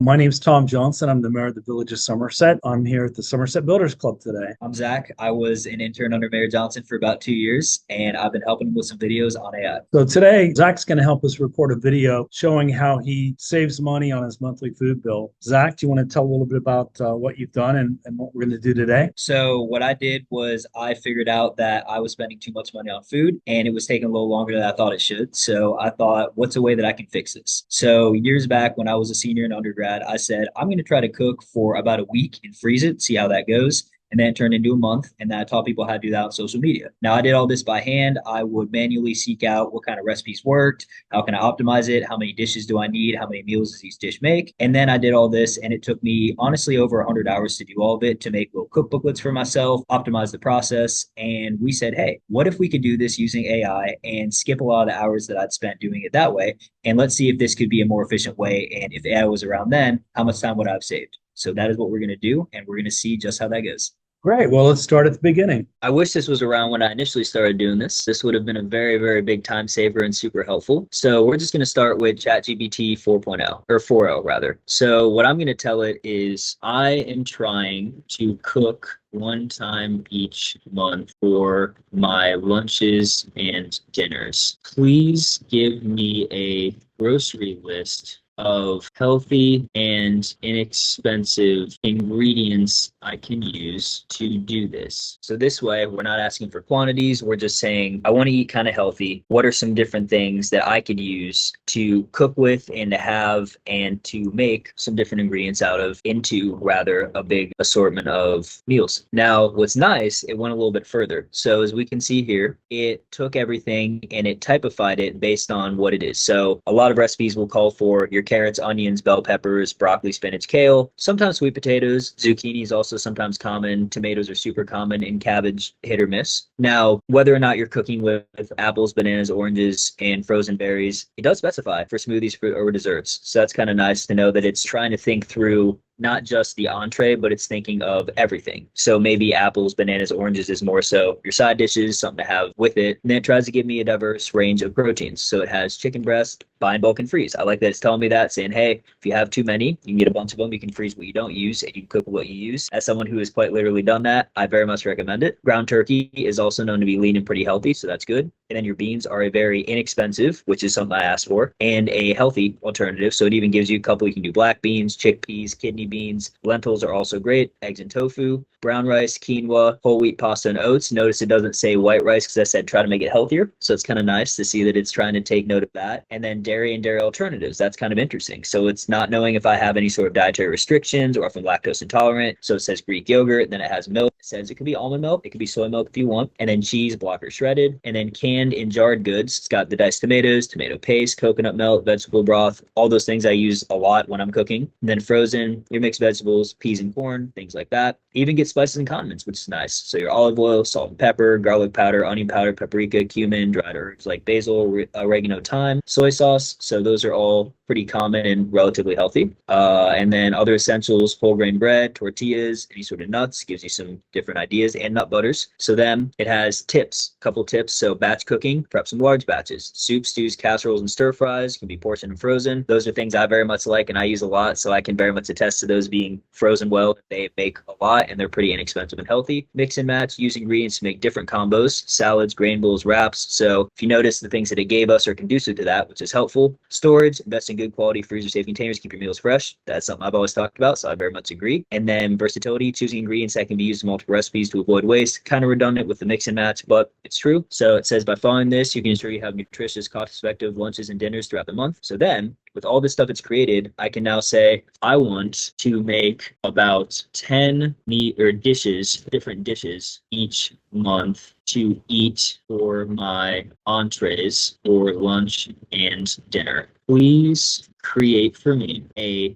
My name's Tom Johnson. I'm the mayor of the village of Somerset. I'm here at the Somerset Builders Club today. I'm Zach. I was an intern under Mayor Johnson for about 2 years, and I've been helping him with some videos on AI. So today, Zach's going to help us record a video showing how he saves money on his monthly food bill. Zach, do you want to tell a little bit about what you've done and what we're going to do today? So what I did was I figured out that I was spending too much money on food, and it was taking a little longer than I thought it should. So I thought, what's a way that I can fix this? So years back when I was a senior in undergrad, I said, I'm going to try to cook for about a week and freeze it, see how that goes. And then it turned into a month. And then I taught people how to do that on social media. Now I did all this by hand. I would manually seek out what kind of recipes worked. How can I optimize it? How many dishes do I need? How many meals does each dish make? And then I did all this, and it took me honestly over 100 hours to do all of it, to make little cookbooklets for myself, optimize the process. And we said, hey, what if we could do this using AI and skip a lot of the hours that I'd spent doing it that way? And let's see if this could be a more efficient way. And if AI was around then, how much time would I have saved? So that is what we're going to do. And we're going to see just how that goes. Great. Well, let's start at the beginning. I wish this was around when I initially started doing this. This would have been a very, very big time saver and super helpful. So we're just going to start with ChatGPT 4.0 or 4.0 rather. So what I'm going to tell it is I am trying to cook one time each month for my lunches and dinners. Please give me a grocery list of healthy and inexpensive ingredients I can use to do this. So this way, we're not asking for quantities. We're just saying, I want to eat kind of healthy. What are some different things that I could use to cook with and to have and to make some different ingredients out of into rather a big assortment of meals. Now, what's nice, it went a little bit further. So as we can see here, it took everything and it typified it based on what it is. So a lot of recipes will call for your carrots, onions, bell peppers, broccoli, spinach, kale, sometimes sweet potatoes. Zucchini is also sometimes common. Tomatoes are super common, and cabbage hit or miss. Now, whether or not you're cooking with apples, bananas, oranges, and frozen berries, it does specify for smoothies or desserts. So that's kind of nice to know that it's trying to think through not just the entree, but it's thinking of everything. So maybe apples, bananas, oranges is more so your side dishes, something to have with it. And then it tries to give me a diverse range of proteins. So it has chicken breast, buy in bulk and freeze. I like that it's telling me that, saying, hey, if you have too many, you can get a bunch of them. You can freeze what you don't use, and you can cook what you use. As someone who has quite literally done that, I very much recommend it. Ground turkey is also known to be lean and pretty healthy, so that's good. And then your beans are a very inexpensive, which is something I asked for, and a healthy alternative. So it even gives you a couple. You can do black beans, chickpeas, kidney beans. Lentils are also great. Eggs and tofu, brown rice, quinoa, whole wheat pasta, and oats. Notice it doesn't say white rice because I said try to make it healthier. So it's kind of nice to see that it's trying to take note of that. And then dairy and dairy alternatives. That's kind of interesting. So it's not knowing if I have any sort of dietary restrictions or if I'm lactose intolerant. So it says Greek yogurt, then it has milk. It says it could be almond milk. It could be soy milk if you want. And then cheese, blocker shredded. And then canned and jarred goods. It's got the diced tomatoes, tomato paste, coconut milk, vegetable broth, all those things I use a lot when I'm cooking. And then frozen, your mixed vegetables, peas and corn, things like that. Even get spices and condiments, which is nice. So your olive oil, salt and pepper, garlic powder, onion powder, paprika, cumin, dried herbs like basil, oregano, thyme, soy sauce. So those are all pretty common and relatively healthy. And then other essentials, whole grain bread, tortillas, any sort of nuts, gives you some different ideas, and nut butters. So then it has tips, a couple tips. So batch cooking, prep some large batches. Soup, stews, casseroles, and stir fries can be portioned and frozen. Those are things I very much like and I use a lot. So I can very much attest to those being frozen well. They make a lot and they're pretty inexpensive and healthy. Mix and match, use ingredients to make different combos, salads, grain bowls, wraps. So if you notice, the things that it gave us are conducive to that, which is helpful. Storage, invest in good quality freezer safe containers, keep your meals fresh. That's something I've always talked about, so I very much agree. And then versatility, choosing ingredients that can be used in multiple recipes to avoid waste. Kind of redundant with the mix and match, but it's true. So it says by following this, you can ensure you have nutritious, cost-effective lunches and dinners throughout the month. So then, with all this stuff it's created, I can now say, I want to make about 10 meat or dishes, different dishes each month to eat for my entrees for lunch and dinner. Please create for me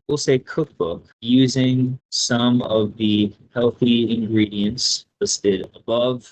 we'll say cookbook using some of the healthy ingredients listed above,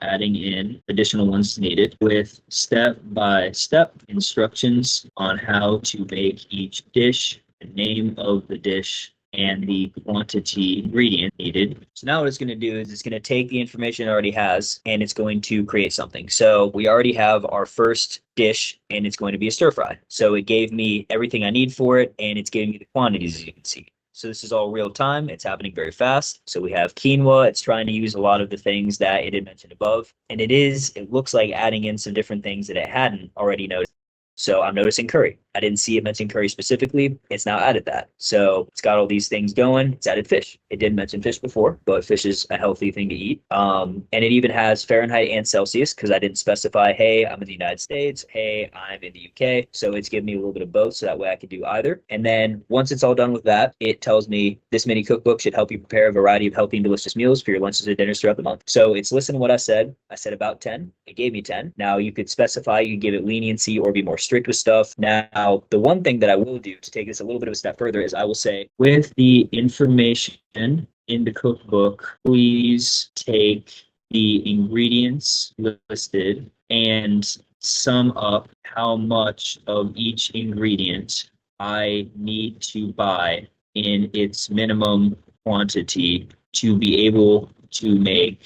adding in additional ones needed with step-by-step instructions on how to make each dish, the name of the dish, and the quantity ingredient needed. So now what it's going to do is it's going to take the information it already has and it's going to create something. So we already have our first dish and it's going to be a stir fry. So it gave me everything I need for it and it's giving me the quantities, as you can see. So this is all real time. It's happening very fast. So we have quinoa. It's trying to use a lot of the things that it had mentioned above. And it looks like adding in some different things that it hadn't already noticed. So I'm noticing curry. I didn't see it mention curry specifically. It's now added that. So it's got all these things going. It's added fish. It didn't mention fish before, but fish is a healthy thing to eat. And it even has Fahrenheit and Celsius because I didn't specify, hey, I'm in the United States. Hey, I'm in the UK. So it's giving me a little bit of both. So that way I could do either. And then once it's all done with that, it tells me this mini cookbook should help you prepare a variety of healthy and delicious meals for your lunches and dinners throughout the month. So it's listening to what I said. I said about 10. It gave me 10. Now you could specify, you give it leniency or be more strict with stuff. Now, the one thing that I will do to take this a little bit of a step further is I will say, with the information in the cookbook, please take the ingredients listed and sum up how much of each ingredient I need to buy in its minimum quantity to be able to make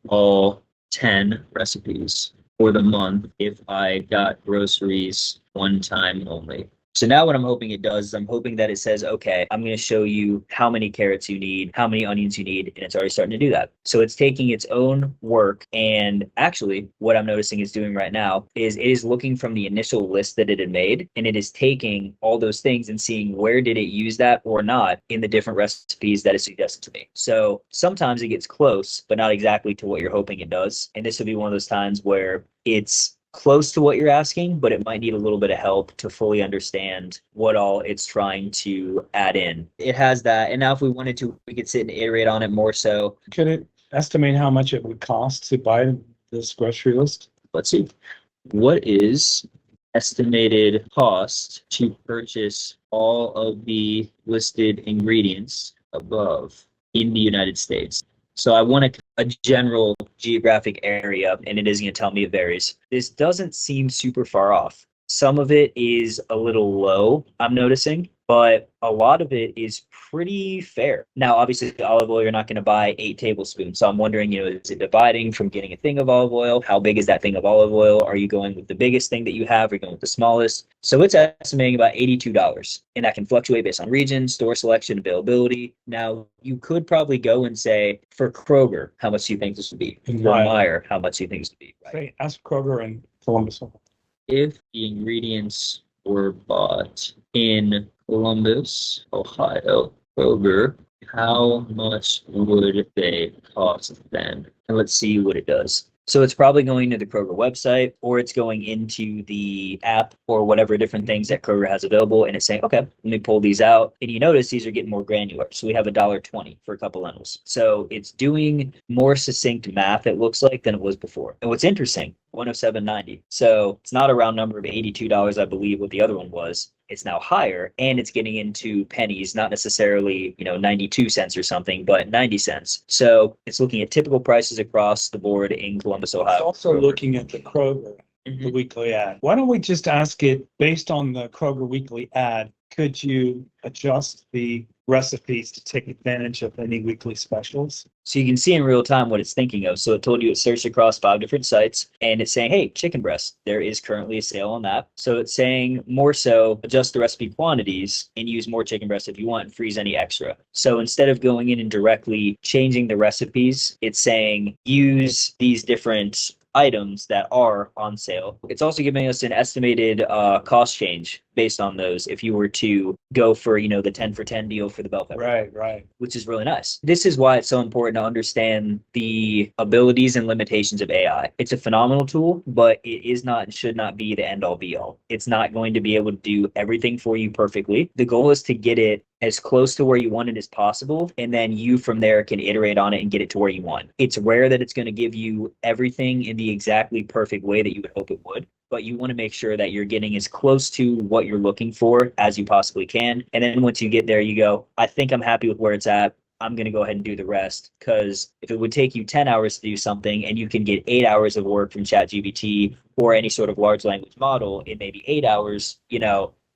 all 10 recipes for the month if I got groceries one time only. So now what I'm hoping it does is I'm hoping that it says, okay, I'm going to show you how many carrots you need, how many onions you need, and it's already starting to do that. So it's taking its own work, and actually what I'm noticing it's doing right now is it is looking from the initial list that it had made, and it is taking all those things and seeing where did it use that or not in the different recipes that it suggested to me. So sometimes it gets close, but not exactly to what you're hoping it does. And this would be one of those times where it's close to what you're asking, but it might need a little bit of help to fully understand what all it's trying to add in. It has that. And now if we wanted to, we could sit and iterate on it more so. Could it estimate how much it would cost to buy this grocery list? Let's see. What is estimated cost to purchase all of the listed ingredients above in the United States? So I want a general geographic area, and it is going to tell me it varies. This doesn't seem super far off. Some of it is a little low, I'm noticing, but a lot of it is pretty fair. Now, obviously, the olive oil, you're not going to buy 8 tablespoons. So I'm wondering, is it dividing from getting a thing of olive oil? How big is that thing of olive oil? Are you going with the biggest thing that you have? Are you going with the smallest? So it's estimating about $82. And that can fluctuate based on region, store selection, availability. Now, you could probably go and say, for Kroger, how much do you think this would be? For Meijer, how much do you think this would be? Right? Say, ask Kroger in Columbus. If the ingredients were bought in Columbus, Ohio, Kroger, how much would they cost then? And let's see what it does. So it's probably going to the Kroger website, or it's going into the app or whatever different things that Kroger has available. And it's saying, okay, let me pull these out. And you notice these are getting more granular. So we have $1.20 for a couple lentils. So it's doing more succinct math, it looks like, than it was before. And what's interesting, 107.90. So it's not a round number of $82, I believe, what the other one was. It's now higher, and it's getting into pennies, not necessarily 92 cents or something, but 90 cents. So it's looking at typical prices across the board in Columbus, Ohio. It's also looking at the Kroger, the weekly ad. Why don't we just ask it based on the Kroger weekly ad? Could you adjust the recipes to take advantage of any weekly specials? So you can see in real time what it's thinking of. So it told you it searched across 5 different sites, and it's saying, hey, chicken breast, there is currently a sale on that. So it's saying more so adjust the recipe quantities and use more chicken breast if you want and freeze any extra. So instead of going in and directly changing the recipes, it's saying use these different items that are on sale. It's also giving us an estimated cost change based on those if you were to go for the 10 for 10 deal for the bell pepper. Right. Which is really nice. This is why it's so important to understand the abilities and limitations of AI. It's a phenomenal tool, but it is not and should not be the end all be all. It's not going to be able to do everything for you perfectly. The goal is to get it as close to where you want it as possible, and then you from there can iterate on it and get it to where you want. It's rare that it's going to give you everything in the exactly perfect way that you would hope it would, but you want to make sure that you're getting as close to what you're looking for as you possibly can. And then once you get there, you go, I think I'm happy with where it's at. I'm going to go ahead and do the rest, because if it would take you 10 hours to do something and you can get 8 hours of work from ChatGPT or any sort of large language model in maybe 8 hours,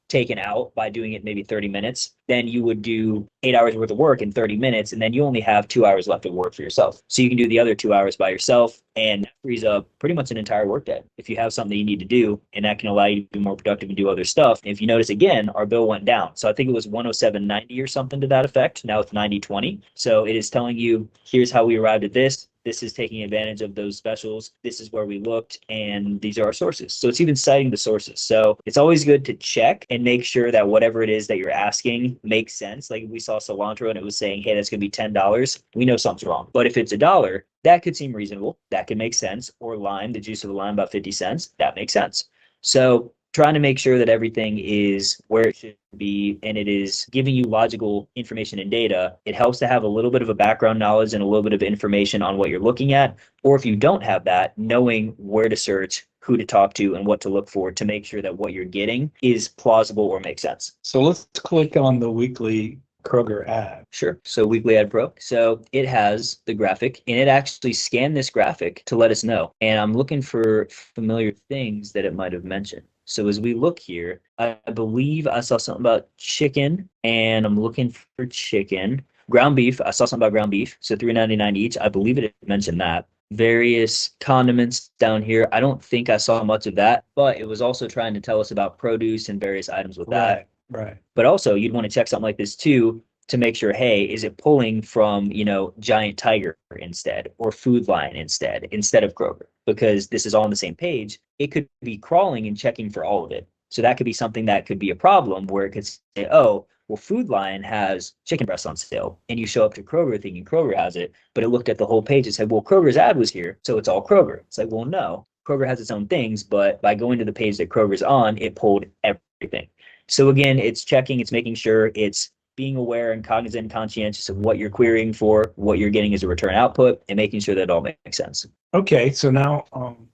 taken out by doing it maybe 30 minutes, then you would do 8 hours worth of work in 30 minutes, and then you only have 2 hours left of work for yourself. So you can do the other 2 hours by yourself, and that frees up pretty much an entire workday. If you have something you need to do, and that can allow you to be more productive and do other stuff. If you notice again, our bill went down. So I think it was 107.90 or something to that effect. Now it's 90.20. So it is telling you, here's how we arrived at this. This is taking advantage of those specials. This is where we looked, and these are our sources. So it's even citing the sources. So it's always good to check and make sure that whatever it is that you're asking makes sense. Like if we saw cilantro and it was saying, hey, that's going to be $10, we know something's wrong. But if it's $1, that could seem reasonable. That could make sense. Or lime, the juice of the lime, about 50 cents. That makes sense. So trying to make sure that everything is where it should be and it is giving you logical information and data. It helps to have a little bit of a background knowledge and a little bit of information on what you're looking at. Or if you don't have that, knowing where to search, who to talk to, and what to look for to make sure that what you're getting is plausible or makes sense. So let's click on the weekly Kroger ad. Sure. So Weekly Ad Pro. So it has the graphic, and it actually scanned this graphic to let us know. And I'm looking for familiar things that it might have mentioned. So as we look here, I believe I saw something about chicken, and I'm looking for chicken. Ground beef, I saw something about ground beef. So $3.99 each. I believe it mentioned that. Various condiments down here. I don't think I saw much of that, but it was also trying to tell us about produce and various items with that. Right. But also you'd want to check something like this too, to make sure, hey, is it pulling from, Giant Tiger instead, or Food Lion instead of Kroger? Because this is all on the same page. It could be crawling and checking for all of it. So that could be something that could be a problem, where it could say, oh, well, Food Lion has chicken breasts on sale, and you show up to Kroger thinking Kroger has it, but it looked at the whole page and said, well, Kroger's ad was here, so it's all Kroger. It's like, well, no, Kroger has its own things, but by going to the page that Kroger's on, it pulled everything. So again, it's checking, it's making sure, it's being aware and cognizant and conscientious of what you're querying for, what you're getting as a return output, and making sure that it all makes sense. Okay, so now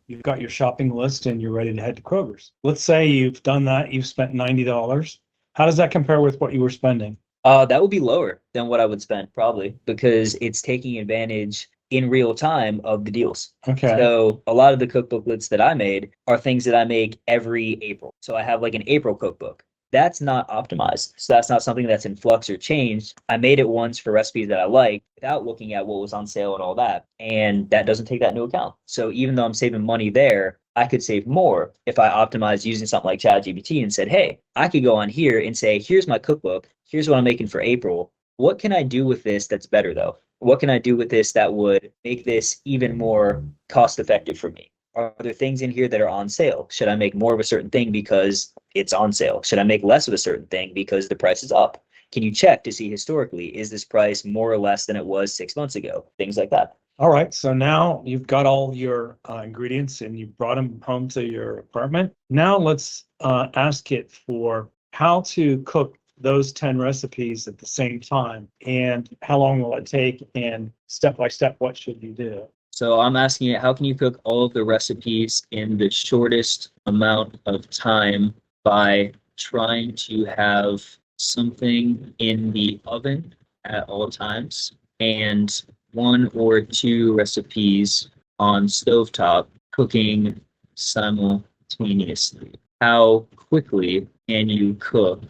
you've got your shopping list and you're ready to head to Kroger's. Let's say you've done that, you've spent $90. How does that compare with what you were spending? That would be lower than what I would spend, probably, because it's taking advantage in real time of the deals. Okay. So a lot of the cookbooklets that I made are things that I make every April. So I have like an April cookbook. That's not optimized. So that's not something that's in flux or changed. I made it once for recipes that I like without looking at what was on sale and all that. And that doesn't take that into account. So even though I'm saving money there, I could save more if I optimized using something like ChatGPT and said, hey, I could go on here and say, here's my cookbook. Here's what I'm making for April. What can I do with this that's better though? What can I do with this that would make this even more cost effective for me? Are there things in here that are on sale? Should I make more of a certain thing because it's on sale? Should I make less of a certain thing because the price is up? Can you check to see historically, is this price more or less than it was 6 months ago? Things like that. All right, so now you've got all your ingredients and you brought them home to your apartment. Now let's ask it for how to cook those 10 recipes at the same time, and how long will it take, and step by step, what should you do? So I'm asking it, how can you cook all of the recipes in the shortest amount of time by trying to have something in the oven at all times and 1 or 2 recipes on stovetop cooking simultaneously? How quickly can you cook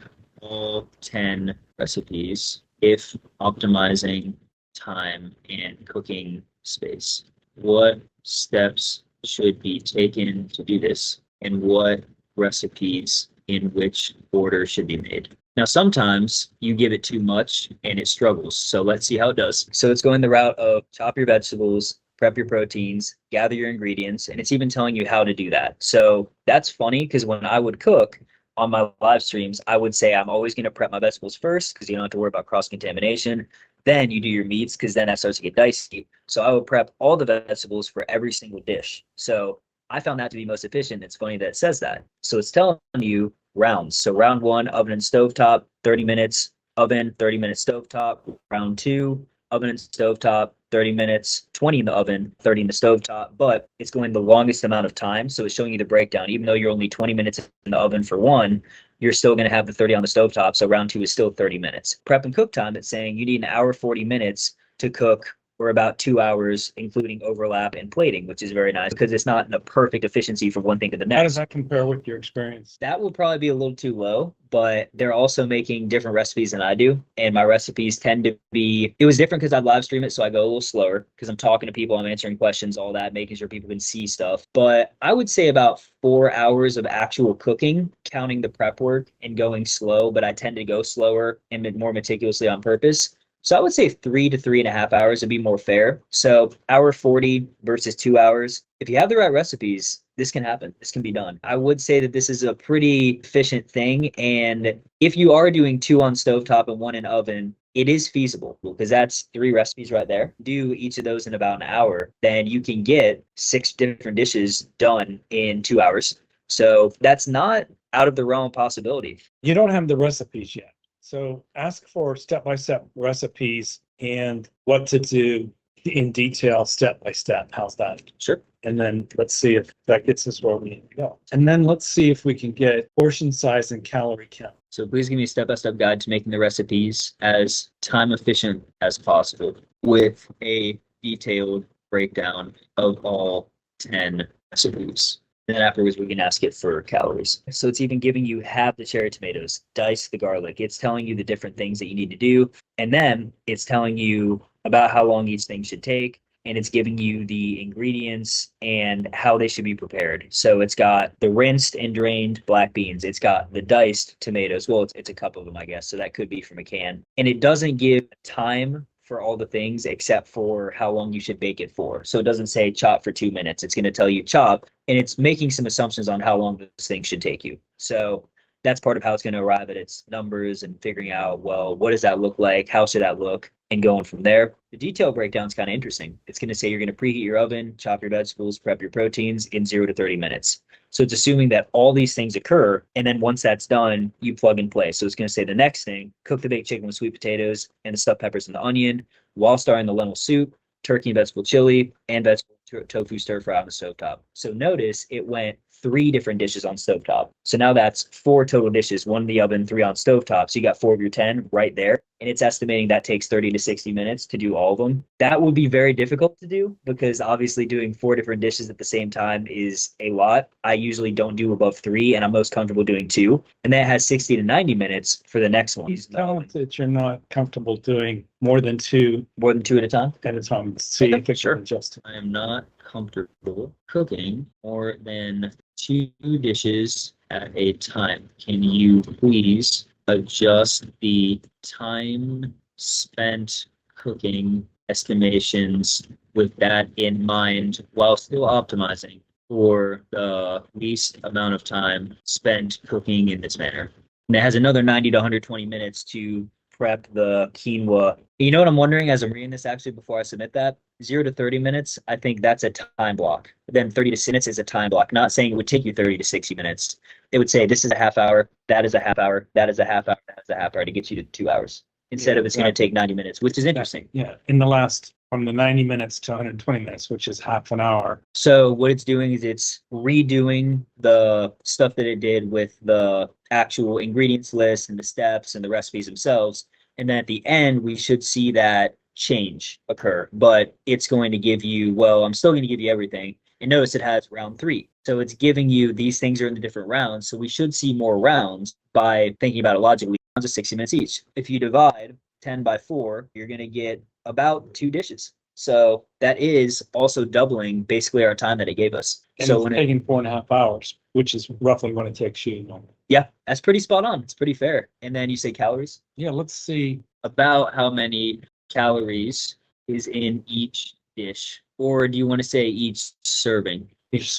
all 10 recipes if optimizing time and cooking space? What steps should be taken to do this, and what recipes in which order should be made? Now, sometimes you give it too much and it struggles. So let's see how it does. So it's going the route of chop your vegetables, prep your proteins, gather your ingredients, and it's even telling you how to do that. So that's funny, because when I would cook on my live streams, I would say I'm always going to prep my vegetables first because you don't have to worry about cross-contamination. Then you do your meats, because then that starts to get dicey. So I would prep all the vegetables for every single dish. So I found that to be most efficient. It's funny that it says that. So it's telling you rounds. So round 1, oven and stovetop, 30 minutes, oven, 30 minutes stovetop. Round 2, oven and stovetop, 30 minutes, 20 in the oven, 30 in the stovetop, but it's going the longest amount of time. So it's showing you the breakdown. Even though you're only 20 minutes in the oven for 1, you're still going to have the 30 on the stovetop. So round 2 is still 30 minutes. Prep and cook time, it's saying you need 1 hour, 40 minutes to cook or about 2 hours, including overlap and plating, which is very nice because it's not in a perfect efficiency from one thing to the How does next. that compare with your experience? That will probably be a little too low, but they're also making different recipes than I do. And my recipes tend to be, it was different because I live stream it. So I go a little slower because I'm talking to people, I'm answering questions, all that, making sure people can see stuff. But I would say about 4 hours of actual cooking, counting the prep work and going slow, but I tend to go slower and more meticulously on purpose. So I would say 3 to 3.5 hours would be more fair. So hour 40 versus 2 hours. If you have the right recipes, this can happen. This can be done. I would say that this is a pretty efficient thing. And if you are doing 2 on stovetop and 1 in oven, it is feasible because that's 3 recipes right there. Do each of those in about an hour, then you can get 6 different dishes done in 2 hours. So that's not out of the realm of possibility. You don't have the recipes yet. So ask for step-by-step recipes and what to do in detail, step by step. How's that? Sure. And then let's see if that gets us where we need to go. And then let's see if we can get portion size and calorie count. So please give me a step-by-step guide to making the recipes as time efficient as possible with a detailed breakdown of all 10 recipes. And then afterwards, we can ask it for calories. So it's even giving you half the cherry tomatoes, dice the garlic. It's telling you the different things that you need to do. And then it's telling you about how long each thing should take. And it's giving you the ingredients and how they should be prepared. So it's got the rinsed and drained black beans. It's got the diced tomatoes. Well, it's a cup of them, I guess. So that could be from a can. And it doesn't give time for all the things except for how long you should bake it for. So it doesn't say chop for 2 minutes. It's going to tell you chop, and it's making some assumptions on how long this thing should take you. So that's part of how it's going to arrive at its numbers and figuring out, well, what does that look like? How should that look? And going from there. The detail breakdown is kind of interesting. It's going to say you're going to preheat your oven, chop your vegetables, prep your proteins in 0 to 30 minutes. So it's assuming that all these things occur. And then once that's done, you plug and play. So it's going to say the next thing, cook the baked chicken with sweet potatoes and the stuffed peppers and the onion while starring the lentil soup, turkey and vegetable chili, and vegetable tofu stir fry on the stovetop. So notice it went 3 different dishes on stovetop. So now that's 4 total dishes, 1 in the oven, 3 on stovetop. So you got 4 of your 10 right there. And it's estimating that takes 30 to 60 minutes to do all of them. That would be very difficult to do because obviously doing 4 different dishes at the same time is a lot. I usually don't do above 3 and I'm most comfortable doing 2. And that has 60 to 90 minutes for the next one. Please tell them that you're not comfortable doing more than 2 More than 2 at a time? at a time. See if it Sure. can adjust. I am not comfortable cooking more than 2 dishes at a time. Can you please adjust the time spent cooking estimations with that in mind while still optimizing for the least amount of time spent cooking in this manner? And it has another 90 to 120 minutes to prep the quinoa. You know what I'm wondering as I'm reading this actually before I submit that? 0 to 30 minutes, I think that's a time block. Then 30 to 60 minutes is a time block. Not saying it would take you 30 to 60 minutes. It would say this is a half hour, that is a half hour, that is a half hour, that is a half hour to get you to 2 hours. Instead of it's going to take 90 minutes, which is interesting. Yeah, in the last, from the 90 minutes to 120 minutes, which is half an hour. So what it's doing is it's redoing the stuff that it did with the actual ingredients list and the steps and the recipes themselves. And then at the end, we should see that change occur, but it's going to give you, well, I'm still going to give you everything. And notice it has round 3. So it's giving you these things are in the different rounds. So we should see more rounds by thinking about it logically. Rounds of 60 minutes each. If you divide 10 by 4, you're going to get about 2 dishes. So that is also doubling basically our time that it gave us. And So it's when taking 4.5 hours, which is roughly what it takes you. yeah, that's pretty spot on. It's pretty fair. And then you say calories. Yeah, let's see. About how many calories is in each dish, or do you want to say each serving? Each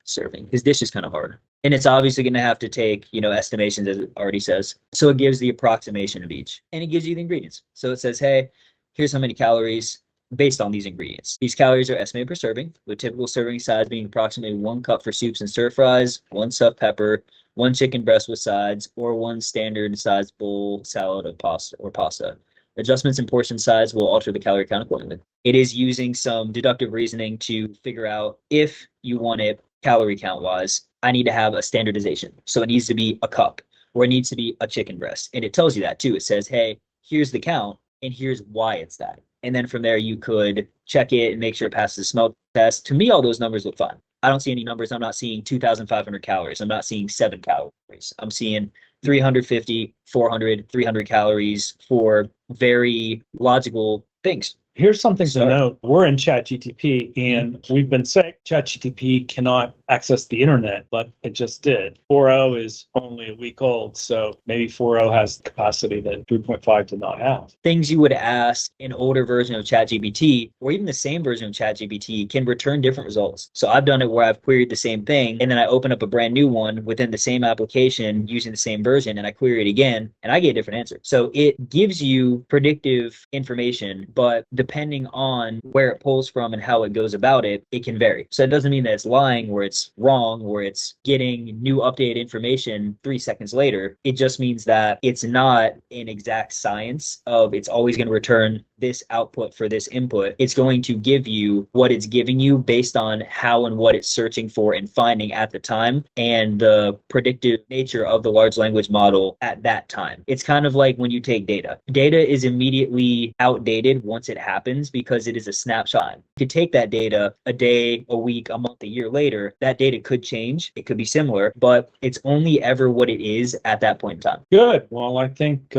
Serving. His dish is kind of hard, and it's obviously going to have to take estimations as it already says. So it gives the approximation of each, and it gives you the ingredients. So it says, hey, here's how many calories based on these ingredients. These calories are estimated per serving, with typical serving size being approximately 1 cup for soups and stir fries, 1 stuffed pepper, 1 chicken breast with sides, or 1 standard size bowl salad of pasta. Adjustments in portion size will alter the calorie count accordingly. It is using some deductive reasoning to figure out if you want it calorie count wise, I need to have a standardization. So it needs to be a cup or it needs to be a chicken breast. And it tells you that too. It says, hey, here's the count. and here's why it's that. And then from there, you could check it and make sure it passes the smell test. To me, all those numbers look fine. I don't see any numbers. I'm not seeing 2,500 calories. I'm not seeing 7 calories. I'm seeing 350, 400, 300 calories for very logical things. Here's something to Sorry. note. We're in ChatGPT, and we've been saying ChatGPT cannot access the internet, but it just did. 4.0 is only a week old, so maybe 4.0 has the capacity that 3.5 did not have. Things you would ask an older version of ChatGPT, or even the same version of ChatGPT, can return different results. So I've done it where I've queried the same thing, and then I open up a brand new one within the same application using the same version, and I query it again, and I get a different answer. So it gives you predictive information, but depending on where it pulls from and how it goes about it, it can vary. So it doesn't mean that it's lying or it's wrong or it's getting new updated information 3 seconds later. It just means that it's not an exact science of it's always going to return this output for this input. It's going to give you what it's giving you based on how and what it's searching for and finding at the time and the predictive nature of the large language model at that time. It's kind of like when you take data. Data is immediately outdated once it happens because it is a snapshot. You could take that data a day, a week, a month, a year later, that data could change. It could be similar, but it's only ever what it is at that point in time. Good. Well, I think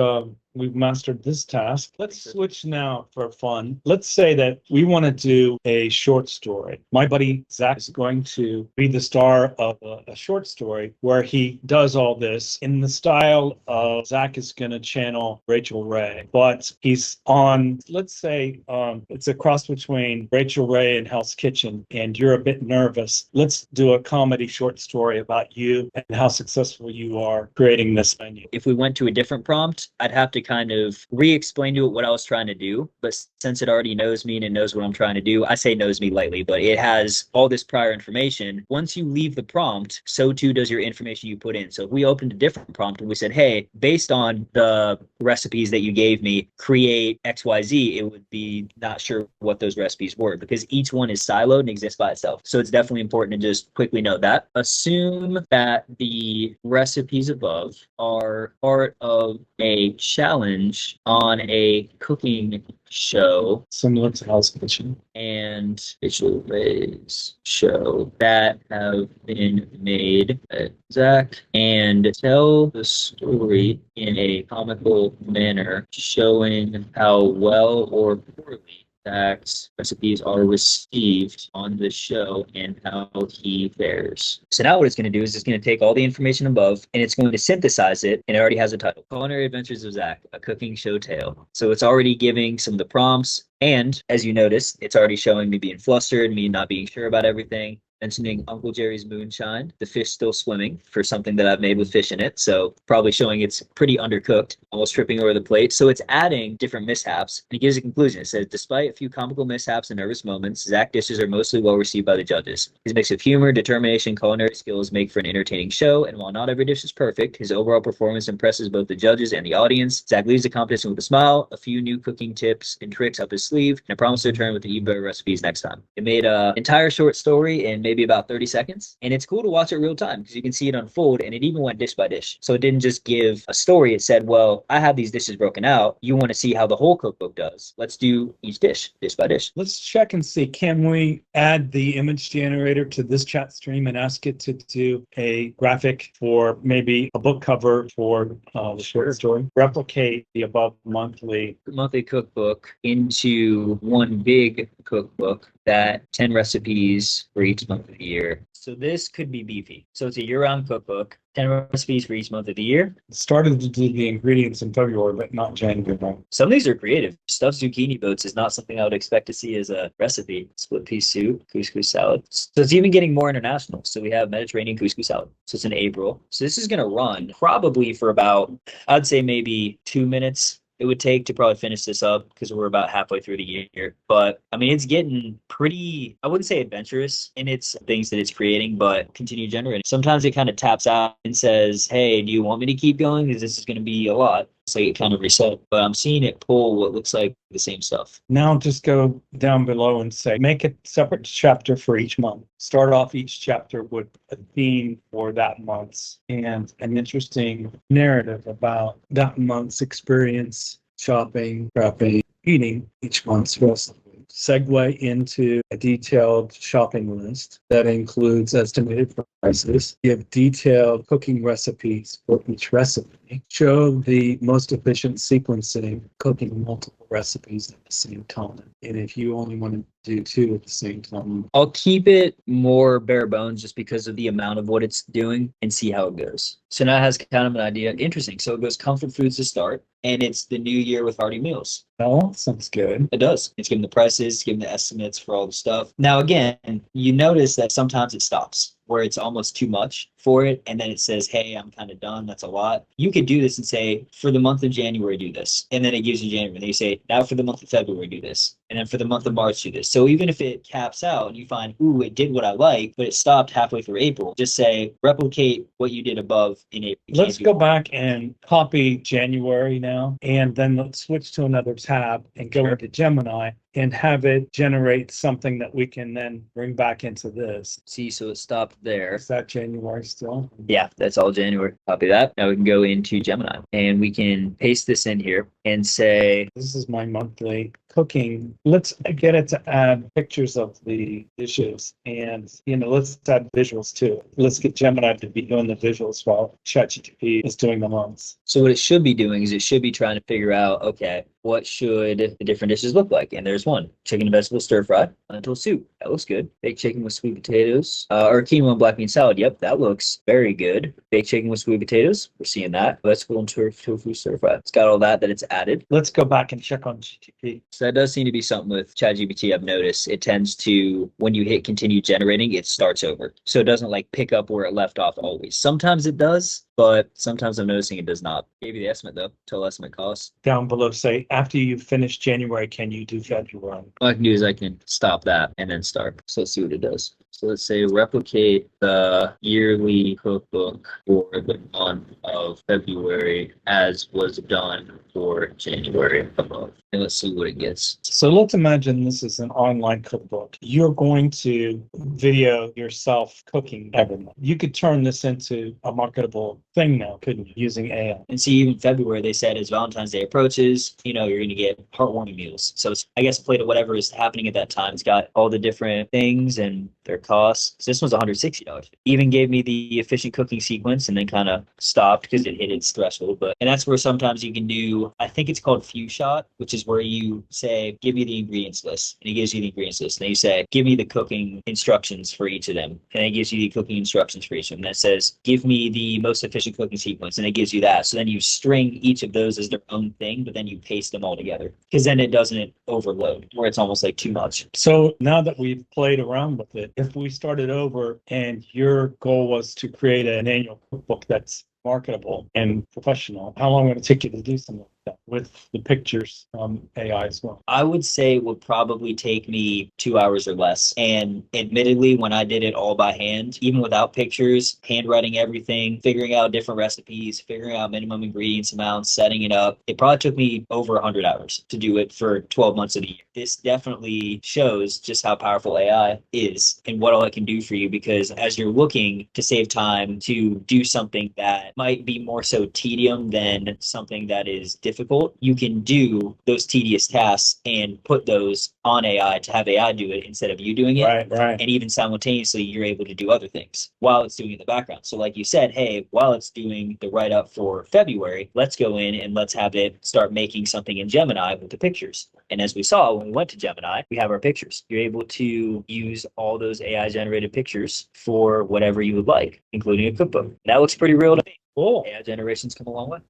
we've mastered this task. Let's switch now for fun. Let's say that we want to do a short story. My buddy Zach is going to be the star of a short story where he does all this in the style of Zach is going to channel Rachel Ray, but he's on, let's say, it's a cross between Rachel Ray and Hell's Kitchen, and you're a bit nervous. Let's do a comedy short story about you and how successful you are creating this menu. If we went to a different prompt, I'd have to kind of re-explain to it what I was trying to do. But since it already knows me and it knows what I'm trying to do, I say knows me lightly, but it has all this prior information. Once you leave the prompt, so too does your information you put in. So if we opened a different prompt and we said, hey, based on the recipes that you gave me, create XYZ, it would be not sure what those recipes were because each one is siloed and exists by itself. So it's definitely important to just quickly note that. Assume that the recipes above are part of a challenge on a cooking show Similar to Hell's Kitchen. and Rachel Ray's show that have been made by Zach, and tell the story in a comical manner showing how well or poorly Zach's recipes are received on the show and how he fares. So now what it's going to do is it's going to take all the information above and it's going to synthesize it, and it already has a title: Culinary Adventures of Zach, a cooking show tale. So it's already giving some of the prompts, and as you notice, it's already showing me being flustered, me not being sure about everything, mentioning Uncle Jerry's moonshine, the fish still swimming for something that I've made with fish in it. So probably showing it's pretty undercooked, almost tripping over the plate. So it's adding different mishaps. And it gives a conclusion. It says, despite a few comical mishaps and nervous moments, Zach dishes are mostly well received by the judges. His mix of humor, determination, culinary skills make for an entertaining show. And while not every dish is perfect, his overall performance impresses both the judges and the audience. Zach leaves the competition with a smile, a few new cooking tips and tricks up his sleeve, and a promise to return with the even better recipes next time. It made an entire short story in maybe about 30 seconds. And it's cool to watch it real time because you can see it unfold, and it even went dish by dish. So it didn't just give a story. It said, well, I have these dishes broken out. You want to see how the whole cookbook does. Let's do each dish by dish. Let's check and see, can we add the image generator to this chat stream and ask it to do a graphic for maybe a book cover for the short story? Replicate the above monthly Cookbook into one big cookbook that 10 recipes for each month of the year. So this could be beefy. So it's a year-round cookbook, 10 recipes for each month of the year. Started to do the ingredients in February, but not January. Some of these are creative. Stuffed zucchini boats is not something I would expect to see as a recipe. Split pea soup, couscous salad. So it's even getting more international. So we have Mediterranean couscous salad. So it's in April. So this is going to run probably for about, I'd say maybe 2 minutes. It would take to probably finish this up because we're about halfway through the year. But I mean, it's getting pretty, I wouldn't say adventurous in its things that it's creating, but continue generating. Sometimes it kind of taps out and says, hey, do you want me to keep going? Because this is going to be a lot. So it kind of reset. But I'm seeing it pull what looks like the same stuff. Now just go down below and say, make a separate chapter for each month. Start off each chapter with a theme for that month's and an interesting narrative about that month's experience shopping, prepping, eating each month's recipe. Segue into a detailed shopping list that includes estimated prices. Give detailed cooking recipes for each recipe. Show the most efficient sequencing, cooking multiple recipes at the same time. And if you only want to do two at the same time, I'll keep it more bare bones just because of the amount of what it's doing and see how it goes. So now it has kind of an idea. Interesting. So it goes comfort foods to start, and it's the new year with hearty meals. well, sounds good. It does. It's giving the prices, giving the estimates for all the stuff. Now, again, you notice that sometimes it stops where it's almost too much for it. And then it says, hey, I'm kind of done. That's a lot. You could do this and say, for the month of January, do this. And then it gives you January. And then you say, now for the month of February, do this. And then for the month of March, do this. So even if it caps out and you find, ooh, it did what I like, but it stopped halfway through April, just say, replicate what you did above in April. You Let's can't do go more. back and copy January now, and then let's switch to another tab and go Sure. into Gemini and have it generate something that we can then bring back into this. See, so it stopped there. Is that January still? Yeah, that's all January. Copy that. Now we can go into Gemini and we can paste this in here and say, This is my monthly cooking. Let's get it to add pictures of the dishes, and let's add visuals too. Let's get Gemini to be doing the visuals while ChatGPT is doing the ones. so what it should be doing is it should be trying to figure out, okay, what should the different dishes look like? And there's one: chicken and vegetable stir fry, lentil soup. That looks good. Baked chicken with sweet potatoes, or quinoa and black bean salad. Yep, that looks very good. Baked chicken with sweet potatoes. We're seeing that. Vegetable and tofu stir fry. It's got all that it's added. Let's go back and check on GTP. So that does seem to be something with ChatGPT. I've noticed it tends to, when you hit continue generating, it starts over. So it doesn't like pick up where it left off always. Sometimes it does, but sometimes I'm noticing it does not. Gave you the estimate though, total estimate cost. Down below, say, after you finish January, can you do February? What I can do is I can stop that and then start. So let's see what it does. So let's say replicate the yearly cookbook for the month of February as was done for January above. And let's see what it gets. So let's imagine this is an online cookbook. You're going to video yourself cooking every month. You could turn this into a marketable thing now, couldn't you, using AI? And see, even February, they said as Valentine's Day approaches, you're going to get heartwarming meals. So it's, I guess, a plate of whatever is happening at that time. It's got all the different things and their costs. So this one's $160. Even gave me the efficient cooking sequence and then kind of stopped because it hit its threshold. And that's where sometimes you can do, I think it's called Few Shot, which is where you say, give me the ingredients list. And it gives you the ingredients list. And then you say, give me the cooking instructions for each of them. And it gives you the cooking instructions for each of them. That says, give me the most efficient cooking sequence. And it gives you that. So then you string each of those as their own thing, but then you paste them all together. Because then it doesn't overload, where it's almost like too much. So now that we've played around with it, if we started over and your goal was to create an annual cookbook that's marketable and professional, how long would it take you to do something like that with the pictures from AI as well? I would say it would probably take me 2 hours or less. And admittedly, when I did it all by hand, even without pictures, handwriting everything, figuring out different recipes, figuring out minimum ingredients amounts, setting it up, it probably took me over 100 hours to do it for 12 months of the year. This definitely shows just how powerful AI is and what all it can do for you, because as you're looking to save time to do something that might be more so tedium than something that is difficult, you can do those tedious tasks and put those on AI to have AI do it instead of you doing it. Right. And even simultaneously, you're able to do other things while it's doing it in the background. So like you said, hey, while it's doing the write-up for February, let's go in and let's have it start making something in Gemini with the pictures. And as we saw when we went to Gemini, we have our pictures. You're able to use all those AI-generated pictures for whatever you would like, including a cookbook. That looks pretty real to me. Cool. AI generation's come a long way.